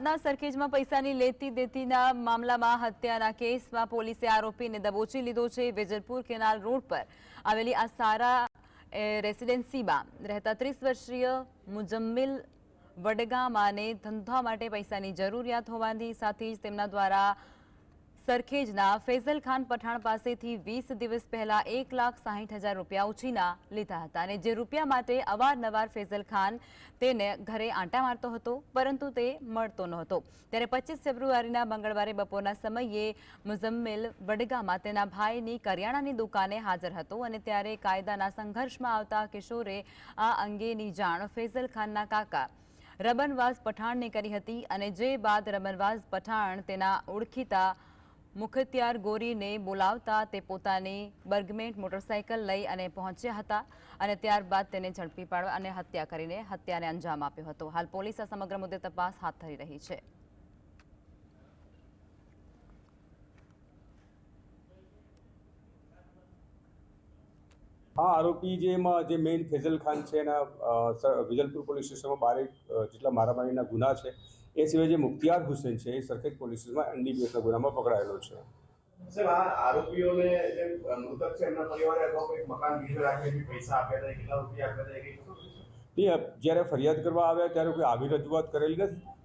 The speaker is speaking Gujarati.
સરખેજમાં પૈસાની લેતી દેતીના મામલામાં હત્યાના કેસમાં પોલીસે આરોપીને દબોચી લીધો છે। વેજલપુર કેનાલ રોડ પર આવેલી આ સારા રેસિડેન્સીમાં રહેતા 30 વર્ષીય મુજમ્મિલ વડગામાને ધંધા માટે પૈસાની જરૂરિયાત હોવાની સાથે જ તેમના દ્વારા સરખેજના ફૈઝલ ખાન પઠાણ પાસેથી 20 દિવસ પહેલા 1,60,000 રૂપિયા ઉછીના લીધા હતા અને જે રૂપિયા માટે અવારનવાર ફૈઝલ ખાન તેને ઘરે આંટા મારતો હતો, પરંતુ તે મળતો નહોતો। ત્યારે 25 ફેબ્રુઆરીના મંગળવારે બપોરના સમયે મુજમ્મિલ વડગામા તેના ભાઈની કરિયાણાની દુકાને હાજર હતો અને ત્યારે કાયદાના સંઘર્ષમાં આવતા કિશોરે આ અંગેની જાણ ફૈઝલ ખાનના કાકા રબનવાઝ પઠાણને કરી હતી અને જે બાદ રબનવાઝ પઠાણ તેના ઓળખીતા મુખત્યાર ગોરીને બોલાવતા તે પોતાની બર્ગમેન્ટ મોટરસાઇકલ લઈ અને પહોંચ્યા હતા અને ત્યારબાદ તેને ઝડપી પાડવા અને હત્યા કરીને હત્યાને અંજામ આપ્યો હતો। હાલ પોલીસ આ સમગ્ર મુદ્દે તપાસ હાથ ધરી રહી છે। हाँ, आरोपी जे मेन फैजल खान है विजलपुर पुलिस स्टेशन में 12 જેટલા મારામારીના ગુના છે। એ સિવાય જે મુખ્તિયાર હુસેન છે એ સરખેજ પોલીસ સ્ટેશનમાં NDPSના ગુનામાં પકડાયેલો છે। સાહેબ, આ આરોપીઓને જે મૃતક છે એમના પરિવારે અગાઉ કંઈક મકાન ગીરવે રાખીને પૈસા આપ્યા હતા, કેટલા રૂપિયા આપ્યા હતા, એ કંઈક જ્યારે ફરિયાદ કરવા આવ્યા ત્યારે કોઈ આવી રજૂઆત કરેલી નથી।